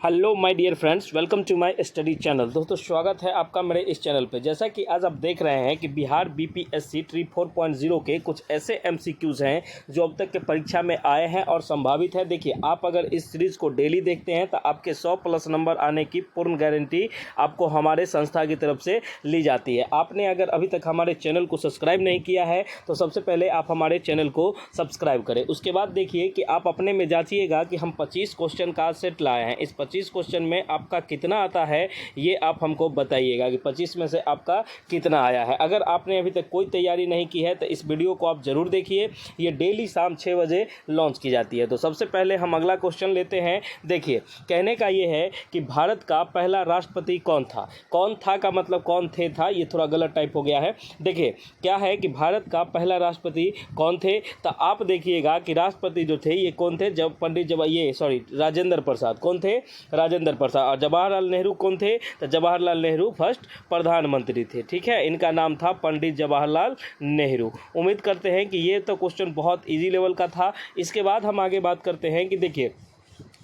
Hello my dear friends, welcome to my study channel. दोस्तों, स्वागत है आपका मेरे इस चैनल पे। जैसा कि आज आप देख रहे हैं कि बिहार बीपीएससी ट्री 4.0 के कुछ ऐसे एमसीक्यूज़ हैं जो अब तक के परीक्षा में आए हैं और संभावित है। देखिए, आप अगर इस सीरीज़ को डेली देखते हैं तो आपके 100+ नंबर आने की पूर्ण गारंटी आपको हमारे संस्था की तरफ से ली जाती है। आपने अगर अभी तक हमारे चैनल को सब्सक्राइब नहीं किया है तो सबसे पहले आप हमारे चैनल को सब्सक्राइब करें। उसके बाद देखिए कि आप अपने में जांचिएगा कि हम 25 क्वेश्चन का सेट लाए हैं। इस 25 क्वेश्चन में आपका कितना आता है ये आप हमको बताइएगा कि 25 में से आपका कितना आया है। अगर आपने अभी तक कोई तैयारी नहीं की है तो इस वीडियो को आप ज़रूर देखिए। ये डेली शाम 6 बजे लॉन्च की जाती है। तो सबसे पहले हम अगला क्वेश्चन लेते हैं। देखिए, कहने का ये है कि भारत का पहला राष्ट्रपति कौन था। कौन था का मतलब कौन थे था, ये थोड़ा गलत टाइप हो गया है। देखिए, क्या है कि भारत का पहला राष्ट्रपति कौन थे, तो आप देखिएगा कि राष्ट्रपति जो थे ये कौन थे। जब राजेंद्र प्रसाद कौन थे, राजेंद्र प्रसाद। और जवाहरलाल नेहरू कौन थे, तो जवाहरलाल नेहरू फर्स्ट प्रधानमंत्री थे। ठीक है, इनका नाम था पंडित जवाहरलाल नेहरू। उम्मीद करते हैं कि ये तो क्वेश्चन बहुत इजी लेवल का था। इसके बाद हम आगे बात करते हैं कि देखिए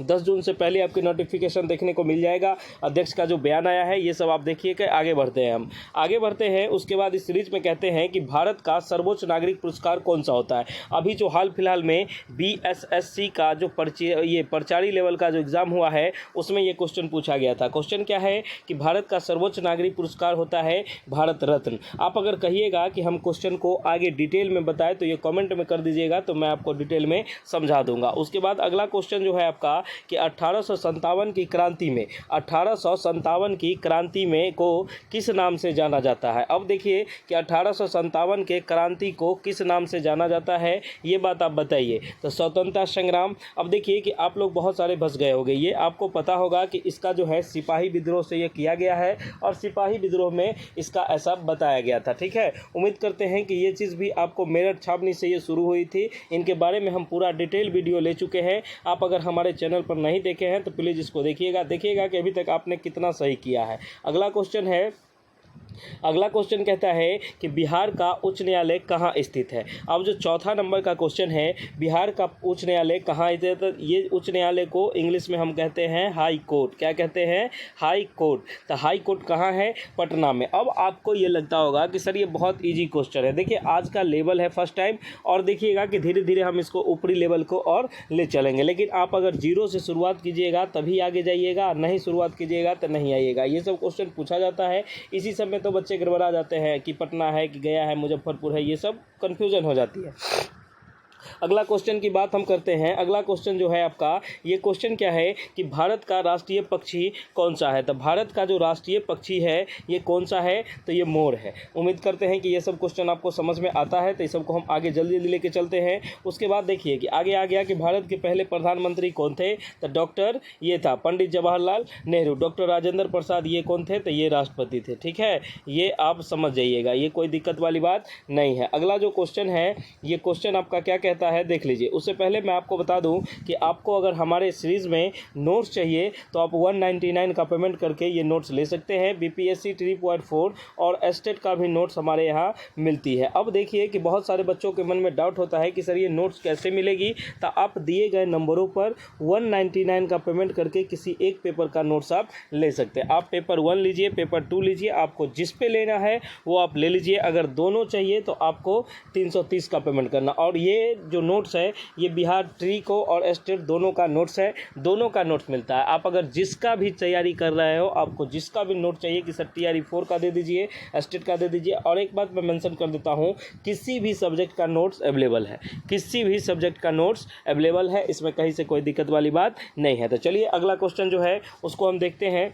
10 जून से पहले आपकी नोटिफिकेशन देखने को मिल जाएगा। अध्यक्ष का जो बयान आया है ये सब आप देखिए कि आगे बढ़ते हैं। हम आगे बढ़ते हैं। उसके बाद इस सीरीज में कहते हैं कि भारत का सर्वोच्च नागरिक पुरस्कार कौन सा होता है। अभी जो हाल फिलहाल में बीएसएससी का जो प्रचारी लेवल का जो एग्ज़ाम हुआ है उसमें ये क्वेश्चन पूछा गया था। क्वेश्चन क्या है कि भारत का सर्वोच्च नागरिक पुरस्कार होता है भारत रत्न। आप अगर कहिएगा कि हम क्वेश्चन को आगे डिटेल में बताएं तो ये कॉमेंट में कर दीजिएगा, तो मैं आपको डिटेल में समझा दूंगा। उसके बाद अगला क्वेश्चन जो है आपका कि 1857 की क्रांति में 1857 की क्रांति में को किस नाम से जाना जाता है। अब देखिए कि 1857 के क्रांति को किस नाम से जाना जाता है, ये बात आप बताइए। तो स्वतंत्रता संग्राम। अब देखिए कि आप लोग बहुत सारे फंस गए होंगे। ये आपको पता होगा कि इसका जो है सिपाही विद्रोह से ये किया गया है और सिपाही विद्रोह में इसका ऐसा बताया गया था। ठीक है, उम्मीद करते हैं कि ये चीज़ भी आपको मेरठ छावनी से ये शुरू हुई थी। इनके बारे में हम पूरा डिटेल वीडियो ले चुके हैं। आप अगर हमारे चैनल पर नहीं देखे हैं तो प्लीज़ इसको देखिएगा कि अभी तक आपने कितना सही किया है। अगला क्वेश्चन कहता है कि बिहार का उच्च न्यायालय कहाँ स्थित है। अब जो चौथा नंबर का क्वेश्चन है, बिहार का उच्च न्यायालय कहाँ स्थित है, तो ये उच्च न्यायालय को इंग्लिश में हम कहते हैं हाई कोर्ट। क्या कहते हैं, हाई कोर्ट। तो हाई कोर्ट कहाँ है, पटना में। अब आपको ये लगता होगा कि सर ये बहुत ईजी क्वेश्चन है। देखिए, आज का लेवल है फर्स्ट टाइम और देखिएगा कि धीरे धीरे हम इसको ऊपरी लेवल को और ले चलेंगे। लेकिन आप अगर जीरो से शुरुआत कीजिएगा तभी आगे जाइएगा, नहीं शुरुआत कीजिएगा तो नहीं आइएगा। ये सब क्वेश्चन पूछा जाता है। इसी समय तो बच्चे गड़बड़ा जाते हैं कि पटना है कि गया है, मुजफ्फरपुर है, ये सब कन्फ्यूजन हो जाती है। अगला क्वेश्चन की बात हम करते हैं। अगला क्वेश्चन जो है आपका, ये क्वेश्चन क्या है कि भारत का राष्ट्रीय पक्षी कौन सा है। तो भारत का जो राष्ट्रीय पक्षी है ये कौन सा है, तो ये मोर है। उम्मीद करते हैं कि ये सब क्वेश्चन आपको समझ में आता है। तो इस सबको हम आगे जल्दी जल्दी लेके चलते हैं। उसके बाद देखिए कि आगे आ गया कि भारत के पहले प्रधानमंत्री कौन थे, तो डॉक्टर ये था पंडित जवाहरलाल नेहरू। डॉक्टर राजेंद्र प्रसाद ये कौन थे, तो ये राष्ट्रपति थे। ठीक है, ये आप समझ जाइएगा, ये कोई दिक्कत वाली बात नहीं है। अगला जो क्वेश्चन है, ये क्वेश्चन आपका क्या कहता है देख लीजिए। उससे पहले मैं आपको बता दूं कि आपको अगर हमारे सीरीज में नोट्स चाहिए तो आप 199 का पेमेंट करके ये नोट्स ले सकते हैं। बीपीएससी 3.4 और एस्टेट का भी नोट्स हमारे यहाँ मिलती है। अब देखिए कि बहुत सारे बच्चों के मन में डाउट होता है कि सर ये नोट्स कैसे मिलेगी। तो आप दिए गए नंबरों पर 199 का पेमेंट करके किसी एक पेपर का नोट्स आप ले सकते हैं। आप पेपर 1 लीजिए, पेपर 2 लीजिए, आपको जिस पे लेना है वो आप ले लीजिए। अगर दोनों चाहिए तो आपको 330 का पेमेंट करना। और ये जो नोट्स है ये बिहार ट्री को और एस्टेट दोनों का नोट्स है, दोनों का नोट्स मिलता है। आप अगर जिसका भी तैयारी कर रहे हो, आपको जिसका भी नोट चाहिए कि सर टीआरई 4 का दे दीजिए, एस्टेट का दे दीजिए। और एक बात मैं मेंशन कर देता हूँ, किसी भी सब्जेक्ट का नोट्स अवेलेबल है, किसी भी सब्जेक्ट का नोट्स अवेलेबल है, इसमें कहीं से कोई दिक्कत वाली बात नहीं है। तो चलिए अगला क्वेश्चन जो है उसको हम देखते हैं।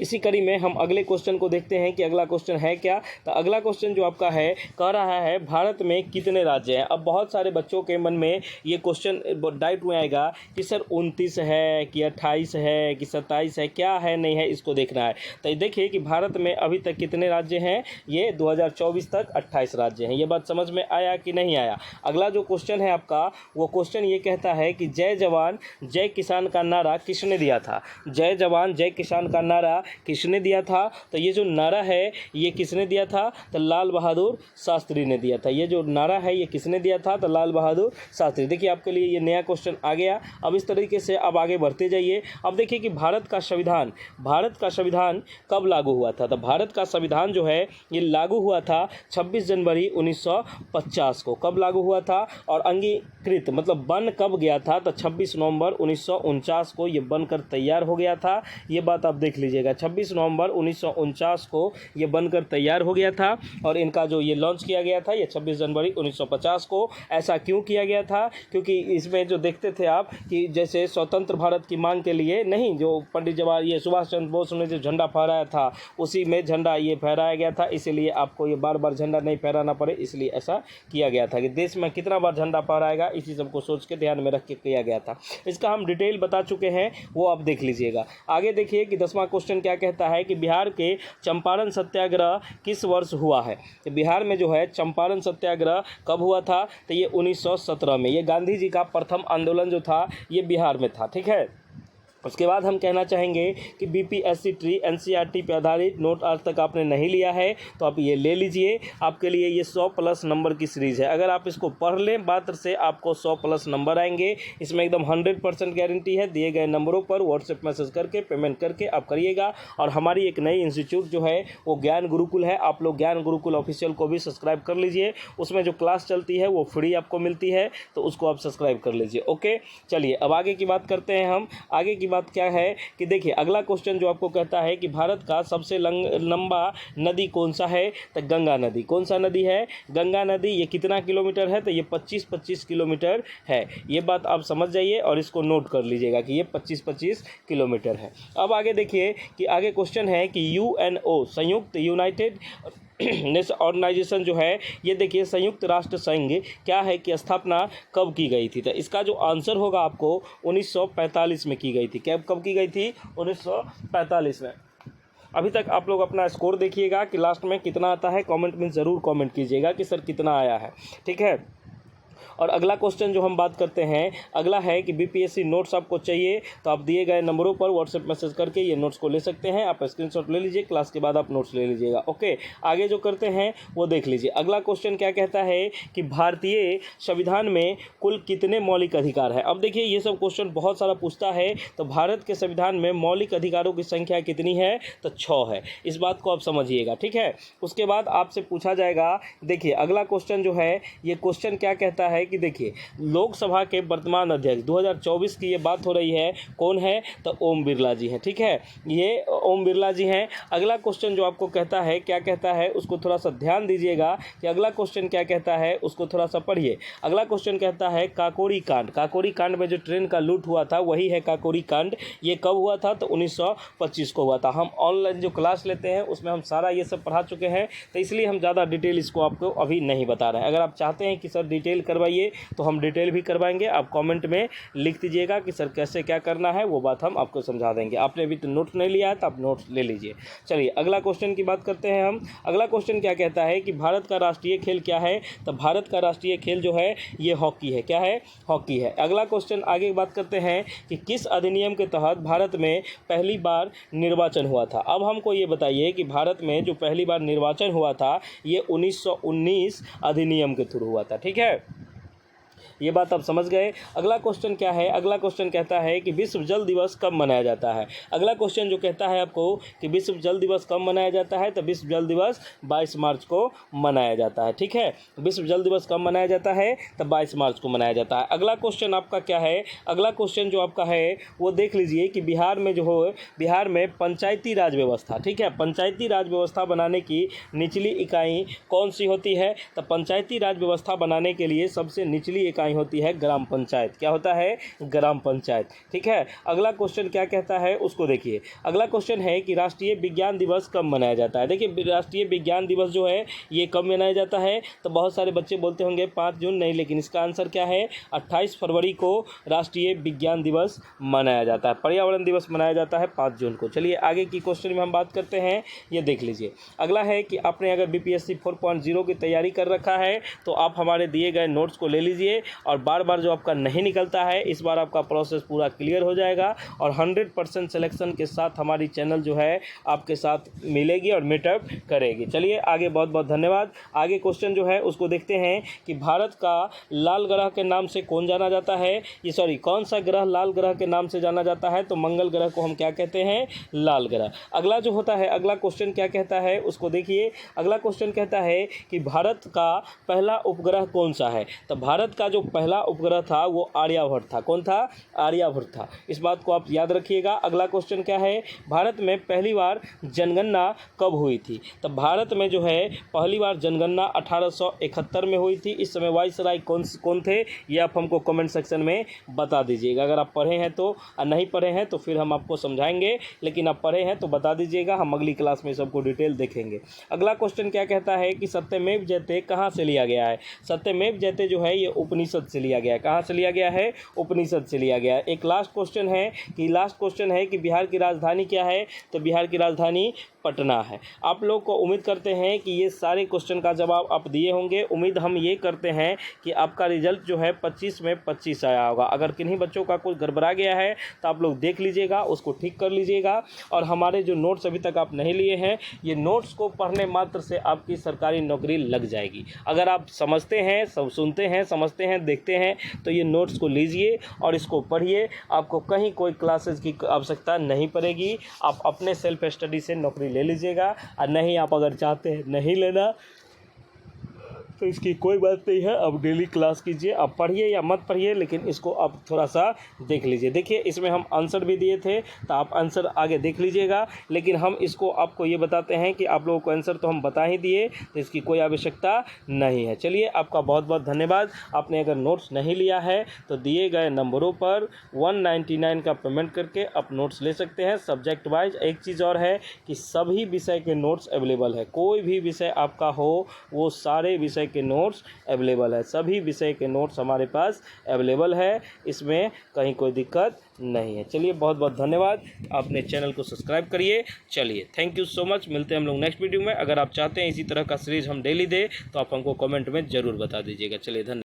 इसी कड़ी में हम अगले क्वेश्चन को देखते हैं कि अगला क्वेश्चन है क्या। तो अगला क्वेश्चन जो आपका है कह रहा है भारत में कितने राज्य हैं। अब बहुत सारे बच्चों के मन में ये क्वेश्चन डाउट में आएगा कि सर 29 है कि 28 है कि 27 है, क्या है नहीं है, इसको देखना है। तो देखिए कि भारत में अभी तक कितने राज्य हैं, ये 2024 तक 28 राज्य हैं। ये बात समझ में आया कि नहीं आया। अगला जो क्वेश्चन है आपका, वो क्वेश्चन ये कहता है कि जय जवान जय किसान का नारा किसने दिया था। जय जवान जय किसान का नारा नारा किसने दिया था? तो ये जो नारा है ये किसने दिया था? तो लाल बहादुर शास्त्री ने दिया था। ये जो नारा है ये किसने दिया था? तो लाल बहादुर शास्त्री। देखिए आपके लिए ये नया क्वेश्चन आ गया। अब इस तरीके से अब आगे बढ़ते जाइए। अब देखिए कि भारत का संविधान कब लागू हुआ था? तो भारत का संविधान जो है ये लागू हुआ था 26 जनवरी 1950 को। कब लागू हुआ था? और अंगीकृत मतलब बन कब गया था? तो 26 नवंबर 1949 को ये बनकर तैयार हो गया था। ये बात आप देख लीजिएगा, 26 नवंबर 1949 को ये बनकर तैयार हो गया था और इनका जो ये लॉन्च किया गया था ये 26 जनवरी 1950 को। ऐसा क्यों किया गया था? क्योंकि इसमें जो देखते थे आप कि जैसे स्वतंत्र भारत की मांग के लिए नहीं, जो पंडित जवाहर सुभाष चंद्र बोस ने जो झंडा फहराया था उसी में झंडा ये फहराया गया था, इसीलिए आपको ये बार बार झंडा नहीं फहराना पड़े, इसलिए ऐसा किया गया था कि देश में कितना बार झंडा फहराएगा इसी सबको सोच के ध्यान में रख के किया गया था। इसका हम डिटेल बता चुके हैं, वो आप देख लीजिएगा। आगे देखिए कि 10वां क्वेश्चन क्या कहता है कि बिहार के चंपारण सत्याग्रह किस वर्ष हुआ है? तो बिहार में जो है चंपारण सत्याग्रह कब हुआ था? तो ये 1917 में। ये गांधी जी का प्रथम आंदोलन जो था ये बिहार में था। ठीक है, उसके बाद हम कहना चाहेंगे कि बीपीएससी ट्री एनसीईआरटी पे आधारित नोट आज तक आपने नहीं लिया है तो आप ये ले लीजिए। आपके लिए ये 100+ नंबर की सीरीज़ है। अगर आप इसको पढ़ लें मात्र से आपको 100+ नंबर आएंगे। इसमें एकदम 100% गारंटी है। दिए गए नंबरों पर व्हाट्सएप मैसेज करके पेमेंट करके आप करिएगा। और हमारी एक नई इंस्टीट्यूट जो है वो ज्ञान गुरुकुल है। आप लोग ज्ञान गुरुकुल ऑफिशियल को भी सब्सक्राइब कर लीजिए। उसमें जो क्लास चलती है वो फ्री आपको मिलती है, तो उसको आप सब्सक्राइब कर लीजिए। ओके, चलिए अब आगे की बात करते हैं हम। आगे की बात क्या है कि देखिए अगला क्वेश्चन जो आपको कहता है कि भारत का सबसे लंबा नदी कौन सा है? तो गंगा नदी। कौन सा नदी है? गंगा नदी। ये कितना किलोमीटर है? तो ये 25 किलोमीटर है। ये बात आप समझ जाइए और इसको नोट कर लीजिएगा कि ये 25 किलोमीटर है। अब आगे देखिए कि आगे क्वेश्चन है कि यूएनओ संयुक्त यूनाइटेड नेशन ऑर्गेनाइजेशन जो है ये देखिए संयुक्त राष्ट्र संघ क्या है कि स्थापना कब की गई थी? तो इसका जो आंसर होगा आपको 1945 में की गई थी। कब की गई थी? 1945 में। अभी तक आप लोग अपना स्कोर देखिएगा कि लास्ट में कितना आता है। कमेंट में ज़रूर कमेंट कीजिएगा कि सर कितना आया है। ठीक है, और अगला क्वेश्चन जो हम बात करते हैं अगला है कि बीपीएससी नोट्स आपको चाहिए तो आप दिए गए नंबरों पर व्हाट्सएप मैसेज करके ये नोट्स को ले सकते हैं। आप स्क्रीनशॉट ले लीजिए, क्लास के बाद आप नोट्स ले लीजिएगा। ओके, आगे जो करते हैं वो देख लीजिए। अगला क्वेश्चन क्या कहता है कि भारतीय संविधान में कुल कितने मौलिक अधिकार है? अब देखिए ये सब क्वेश्चन बहुत सारा पूछता है। तो भारत के संविधान में मौलिक अधिकारों की संख्या कितनी है? तो 6 है। इस बात को आप समझिएगा। ठीक है, उसके बाद आपसे पूछा जाएगा, देखिए अगला क्वेश्चन जो है ये क्वेश्चन क्या कहता है कि देखिए लोकसभा के वर्तमान अध्यक्ष 2024 की ये बात हो रही है, कौन है? तो ओम बिरला जी हैं। ठीक है, ये ओम बिरला जी हैं। अगला क्वेश्चन जो आपको कहता है क्या कहता है उसको थोड़ा सा ध्यान दीजिएगा कि अगला क्वेश्चन क्या कहता है उसको थोड़ा सा पढ़िए। अगला क्वेश्चन कहता है काकोरी कांड। काकोरी कांड में जो ट्रेन का लूट हुआ था वही है काकोरी कांड। ये कब हुआ था? तो 1925 को हुआ था। हम ऑनलाइन जो क्लास लेते हैं उसमें हम सारा ये सब पढ़ा चुके हैं, तो इसलिए हम ज़्यादा डिटेल इसको आपको अभी नहीं बता रहे हैं। अगर आप चाहते हैं कि सर डिटेल करवाइए तो हम डिटेल भी करवाएंगे। आप कमेंट में लिख दीजिएगा कि सर कैसे क्या करना है, वो बात हम आपको समझा देंगे। आपने अभी तो नोट नहीं लिया है तो आप नोट्स ले लीजिए। चलिए अगला क्वेश्चन की बात करते हैं हम। अगला क्वेश्चन क्या कहता है कि भारत का राष्ट्रीय खेल क्या है? तो भारत का राष्ट्रीय खेल जो है ये हॉकी है। क्या है? हॉकी है। अगला क्वेश्चन आगे बात करते हैं कि किस अधिनियम के तहत भारत में पहली बार निर्वाचन हुआ था? अब हमको ये बताइए कि भारत में जो पहली बार निर्वाचन हुआ था ये 1919 अधिनियम के थ्रू हुआ था। ठीक है, ये बात आप समझ गए। अगला क्वेश्चन क्या है? अगला क्वेश्चन कहता है कि विश्व जल दिवस कब मनाया जाता है? अगला क्वेश्चन जो कहता है आपको कि विश्व जल दिवस कब मनाया जाता है, तो विश्व जल दिवस 22 मार्च को मनाया जाता है। ठीक है, विश्व जल दिवस कब मनाया जाता है? तो 22 मार्च को मनाया जाता है। अगला क्वेश्चन आपका क्या है? अगला क्वेश्चन जो आपका है वो देख लीजिए कि बिहार में जो हो बिहार में पंचायती राज व्यवस्था, ठीक है, पंचायती राज व्यवस्था बनाने की निचली इकाई कौन सी होती है? तो पंचायती राज व्यवस्था बनाने के लिए सबसे निचली इकाई होती है ग्राम पंचायत। क्या होता है? ग्राम पंचायत। ठीक है, अगला क्वेश्चन क्या कहता है उसको देखिए। अगला क्वेश्चन है कि राष्ट्रीय विज्ञान दिवस कब मनाया जाता है? देखिए राष्ट्रीय विज्ञान दिवस जो है ये कब मनाया जाता है? तो बहुत सारे बच्चे बोलते होंगे 5 जून, नहीं, लेकिन इसका आंसर क्या है? 28 फरवरी को राष्ट्रीय विज्ञान दिवस मनाया जाता है। पर्यावरण दिवस मनाया जाता है 5 जून को। चलिए आगे की क्वेश्चन में हम बात करते हैं, ये देख लीजिए। अगला है कि आपने अगर बीपीएससी 4.0 की तैयारी कर रखा है तो आप हमारे दिए गए नोट्स को ले लीजिए और बार बार जो आपका नहीं निकलता है, इस बार आपका प्रोसेस पूरा क्लियर हो जाएगा और 100% सिलेक्शन के साथ हमारी चैनल जो है आपके साथ मिलेगी और मीटअप करेगी। चलिए आगे, बहुत बहुत धन्यवाद। आगे क्वेश्चन जो है उसको देखते हैं कि भारत का लाल ग्रह के नाम से कौन जाना जाता है, कौन सा ग्रह लाल ग्रह के नाम से जाना जाता है? तो मंगल ग्रह को हम क्या कहते हैं? लाल ग्रह। अगला जो होता है, अगला क्वेश्चन क्या कहता है उसको देखिए। अगला क्वेश्चन कहता है कि भारत का पहला उपग्रह कौन सा है? तो भारत का जो पहला उपग्रह था वो आर्यभट्ट था। कौन था? आर्यभट्ट था। इस बात को आप याद रखिएगा। अगला क्वेश्चन क्या है? भारत में पहली बार जनगणना कब हुई थी? तो भारत में जो है पहली बार जनगणना 1871 में हुई थी। इस समय वाइसराय कौन थे, ये आप हमको कमेंट सेक्शन में बता दीजिएगा। अगर आप पढ़े हैं तो, नहीं पढ़े हैं तो फिर हम आपको समझाएंगे, लेकिन आप पढ़े हैं तो बता दीजिएगा, हम अगली क्लास में सबको डिटेल देखेंगे। अगला क्वेश्चन क्या कहता है कि सत्यमेव जयते कहाँ से लिया गया है? सत्यमेव जयते जो है ये उपनिषद से लिया गया है। कहाँ से लिया गया है? उपनिषद से लिया गया है। एक लास्ट क्वेश्चन है कि बिहार की राजधानी क्या है? तो बिहार की राजधानी पटना है। आप लोग को उम्मीद करते हैं कि ये सारे क्वेश्चन का जवाब आप दिए होंगे। उम्मीद हम ये करते हैं कि आपका रिजल्ट जो है 25 में 25 आया होगा। अगर किन्हीं बच्चों का कुछ गड़बड़ा गया है तो आप लोग देख लीजिएगा, उसको ठीक कर लीजिएगा। और हमारे जो नोट्स अभी तक आप नहीं लिए हैं, ये नोट्स को पढ़ने मात्र से आपकी सरकारी नौकरी लग जाएगी। अगर आप समझते हैं, सब सुनते हैं, समझते हैं, देखते हैं, तो ये नोट्स को लीजिए और इसको पढ़िए। आपको कहीं कोई क्लासेस की आवश्यकता नहीं पड़ेगी। आप अपने सेल्फ स्टडी से नौकरी ले लीजिएगा। और नहीं, आप अगर चाहते हैं नहीं लेना तो इसकी कोई बात नहीं है। आप डेली क्लास कीजिए, आप पढ़िए या मत पढ़िए, लेकिन इसको आप थोड़ा सा देख लीजिए। देखिए इसमें हम आंसर भी दिए थे, तो आप आंसर आगे देख लीजिएगा। लेकिन हम इसको आपको ये बताते हैं कि आप लोगों को आंसर तो हम बता ही दिए, तो इसकी कोई आवश्यकता नहीं है। चलिए, आपका बहुत बहुत धन्यवाद। आपने अगर नोट्स नहीं लिया है तो दिए गए नंबरों पर 199 का पेमेंट करके आप नोट्स ले सकते हैं सब्जेक्ट वाइज। एक चीज़ और है कि सभी विषय के नोट्स अवेलेबल है। कोई भी विषय आपका हो, वो सारे विषय के नोट्स अवेलेबल है। सभी विषय के नोट्स हमारे पास अवेलेबल है, इसमें कहीं कोई दिक्कत नहीं है। चलिए, बहुत बहुत धन्यवाद। आपने चैनल को सब्सक्राइब करिए। चलिए, थैंक यू सो मच। मिलते हैं हम लोग नेक्स्ट वीडियो में। अगर आप चाहते हैं इसी तरह का सीरीज हम डेली दें तो आप हमको कमेंट में ज़रूर बता दीजिएगा। चलिए, धन्यवाद।